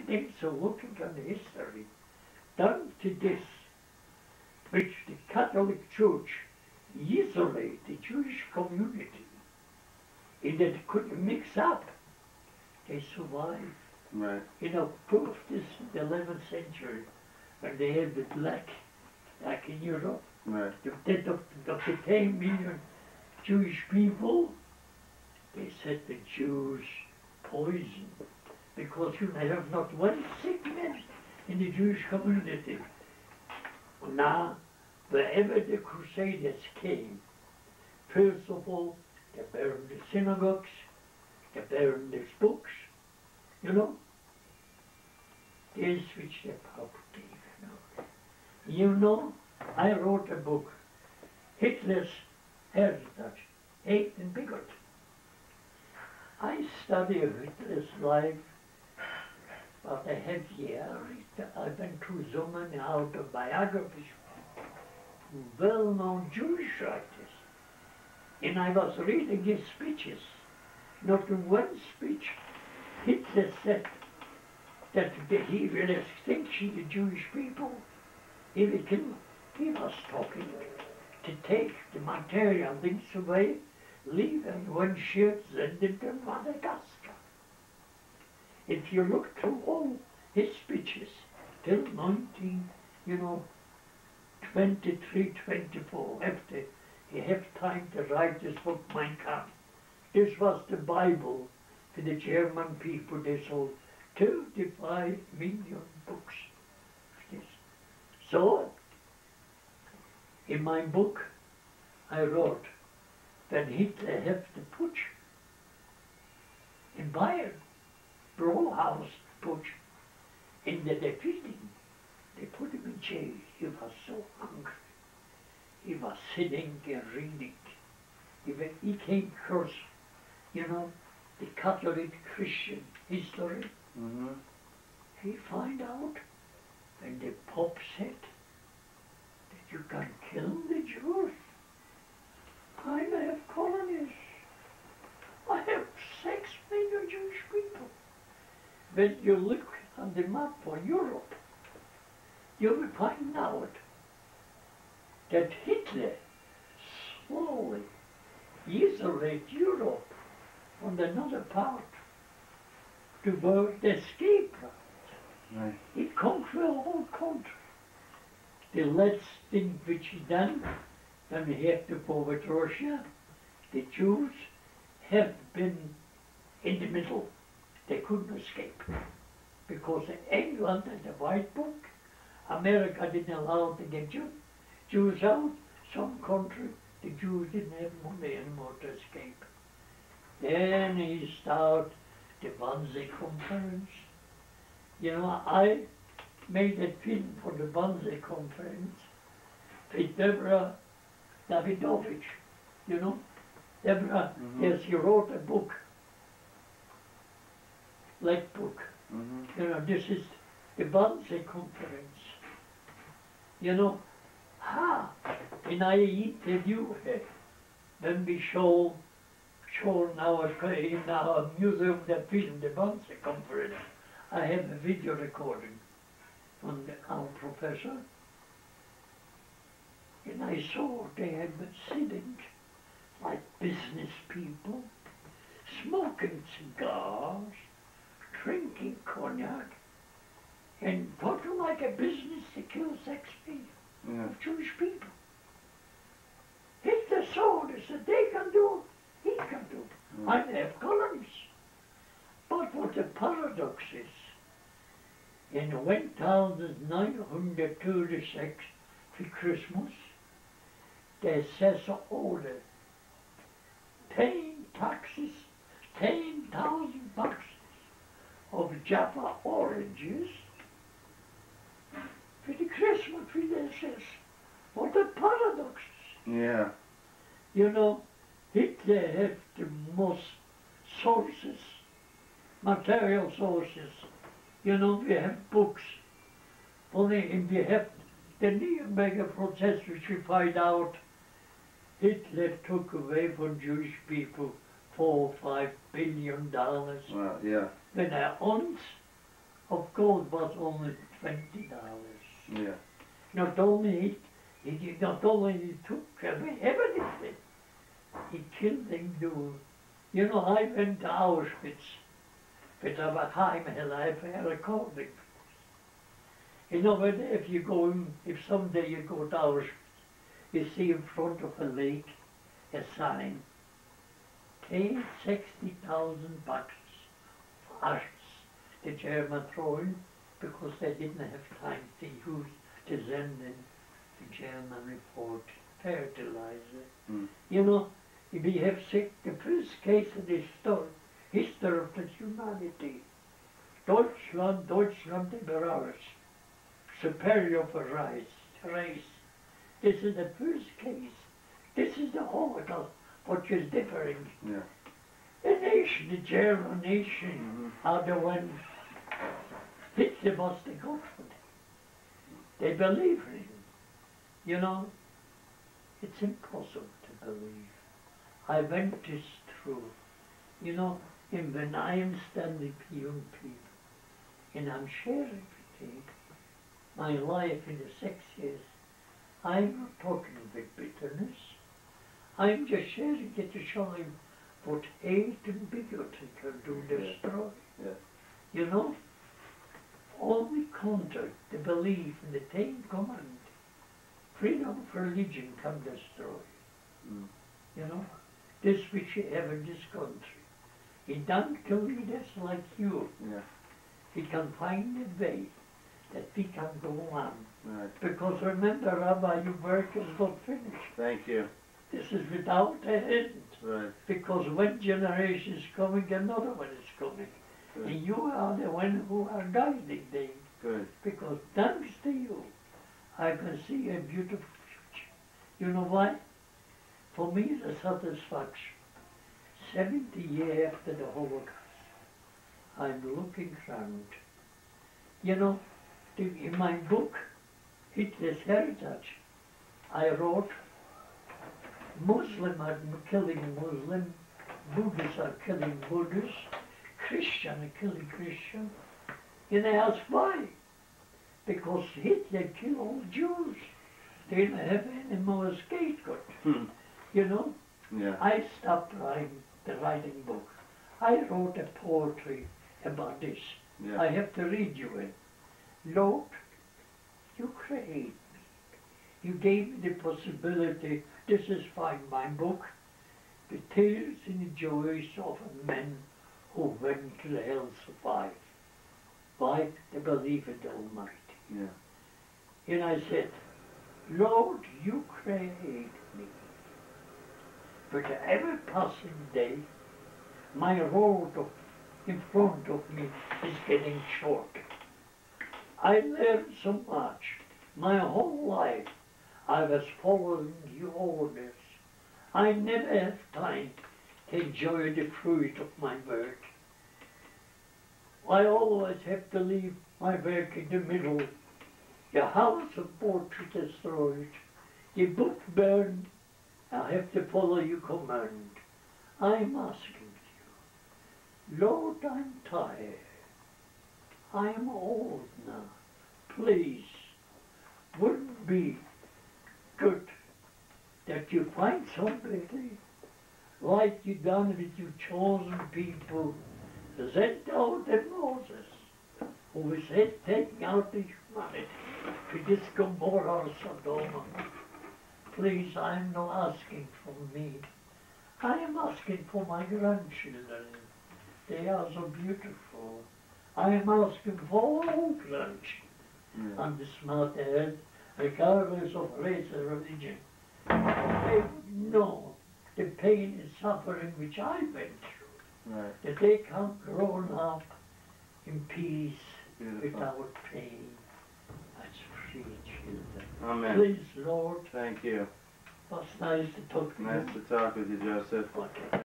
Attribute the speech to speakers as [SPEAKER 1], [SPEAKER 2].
[SPEAKER 1] things are looking at history, down to this, which the Catholic Church isolate the Jewish community, and that they couldn't mix up. They survived.
[SPEAKER 2] Right.
[SPEAKER 1] You know, proof this in the 11th century, when they had the black in Europe,
[SPEAKER 2] Right.
[SPEAKER 1] the death of the 10 million Jewish people, they said the Jews poison, because you have not one sick man in the Jewish community. Now, wherever the Crusaders came, first of all, they burned the synagogues, they burned the books, you know. This which the Pope gave, you know. You know, I wrote a book, Hitler's Heritage, Hate and Bigot. I studied Hitler's life about a half year. I went through so many autobiographies, well-known Jewish writers. And I was reading his speeches. Not in one speech, Hitler said that he will extinction the Jewish people. He will kill them. He was talking to take the material things away, leave in one ship, send it to Madagascar. If you look through all his speeches till 23, 24, after he had time to write this book, Mein Kampf. This was the Bible for the German people. They sold 35 million books. So, in my book, I wrote that Hitler had the putsch in Bayern, Brauhaus putsch, in the defeating. They put him in jail. He was so hungry. He was sitting and reading. He came across, you know, the Catholic Christian history.
[SPEAKER 2] Mm-hmm.
[SPEAKER 1] He find out when the Pope said that you can kill the Jews. I have colonies. I have 6 million Jewish people. When you look on the map for Europe, you will find out that Hitler slowly isolated Europe from another part toward the escape route.
[SPEAKER 2] Right.
[SPEAKER 1] He conquered the whole country. The last thing which he done, when he had to go with Russia, the Jews have been in the middle. They couldn't escape. Because England had the White Book, America didn't allow to get Jews out. Some country, the Jews didn't have money anymore to escape. Then he started the Wannsee Conference. You know, I made a film for the Wannsee Conference with Deborah Davidovich, you know. Deborah, yes, she wrote a book, Black Book.
[SPEAKER 2] Mm-hmm.
[SPEAKER 1] You know, this is the Wannsee Conference. You know, and I interview her when we show now in our museum the film, the Wannsee Conference. I have a video recording from our professor, and I saw they had been sitting like business people, smoking cigars, drinking cognac, and talking like a business to kill 6 million of Jewish people. Hitler saw this, that they can do, he can do. I have colonies. But what the paradox is, in 1936 for Christmas, they says order paying taxes, 10,000 boxes of Jaffa oranges for the Christmas tree. They says, what a paradox.
[SPEAKER 2] Yeah.
[SPEAKER 1] You know, Hitler had the most sources, material sources. You know, we have books. Only and we have the Nuremberg process, which we find out Hitler took away from Jewish people $4 or $5 billion.
[SPEAKER 2] Well, yeah.
[SPEAKER 1] When er uns of gold was only $20.
[SPEAKER 2] Yeah.
[SPEAKER 1] Not only he took away everything, he killed them too. You know, I went to Auschwitz, but I was heimgeleid for recording. You know, if someday you go to Auschwitz, you see in front of a lake a sign, pay 60,000 bucks for ashes the German throwing because they didn't have time to use to send in the German report fertilizer.
[SPEAKER 2] Mm.
[SPEAKER 1] You know, we have sick the first case in the history of the humanity. Deutschland über alles. Superior for race. This is the first case. This is the Holocaust, which is differing.
[SPEAKER 2] Yeah.
[SPEAKER 1] The nation, the German nation, are the ones Hitler was the God for them. They believe in him. You know, it's impossible to believe. I went this through. You know, and when I am standing with young people, and I'm sharing with them my life in the 6 years, I'm not talking with bitterness. I'm just sharing it to show him what hate and bigotry can do destroy.
[SPEAKER 2] Yeah.
[SPEAKER 1] You know, only contact the belief in the Ten Commandments, freedom of religion can destroy.
[SPEAKER 2] Mm.
[SPEAKER 1] You know, this which you have in this country. He don't kill leaders like you.
[SPEAKER 2] Yeah.
[SPEAKER 1] He can find a way that we can go on.
[SPEAKER 2] Right.
[SPEAKER 1] Because remember, Rabbi, your work is not finished.
[SPEAKER 2] Thank you.
[SPEAKER 1] This is without a end.
[SPEAKER 2] Right.
[SPEAKER 1] Because one generation is coming, another one is coming.
[SPEAKER 2] Good.
[SPEAKER 1] And you are the one who are guiding them.
[SPEAKER 2] Good.
[SPEAKER 1] Because thanks to you, I can see a beautiful future. You know why? For me, the satisfaction. 70 years after the Holocaust, I'm looking around. You know, in my book, Hitler's Heritage, I wrote, Muslims are killing Muslims, Buddhists are killing Buddhists, Christians are killing Christians. And I asked why? Because Hitler killed all Jews. They didn't have any more scapegoat. You know?
[SPEAKER 2] Yeah.
[SPEAKER 1] I stopped writing books. I wrote a poetry about this.
[SPEAKER 2] Yeah.
[SPEAKER 1] I have to read you it. Lord, you created me. You gave me the possibility. This is fine, my book. The tears and the joys of men who went to the hell survive. Why? They believe in the Almighty.
[SPEAKER 2] Yeah.
[SPEAKER 1] And I said, Lord, you created me. But every passing day, my road in front of me is getting shorter. I learned so much. My whole life I was following your orders. I never have time to enjoy the fruit of my work. I always have to leave my work in the middle. The house of portrait destroyed. The book burned. I have to follow your command. I'm asking you, Lord, I'm tired. I am old now. Please, wouldn't it be good that you find somebody like you done with your chosen people, sent out the Moses, who was taking out the humanity to this Gomorrah or Sodom. Please, I am not asking for me. I am asking for my grandchildren. They are so beautiful. I am asking for all grandchildren. On the smart head, regardless of race or religion. They would know the pain and suffering which I went through.
[SPEAKER 2] Right.
[SPEAKER 1] That they can grow up in peace
[SPEAKER 2] Beautiful.
[SPEAKER 1] without pain as free children.
[SPEAKER 2] Amen.
[SPEAKER 1] Please, Lord,
[SPEAKER 2] Thank you.
[SPEAKER 1] it was nice to talk to
[SPEAKER 2] Nice
[SPEAKER 1] you.
[SPEAKER 2] to talk with you, Joseph.
[SPEAKER 1] Okay.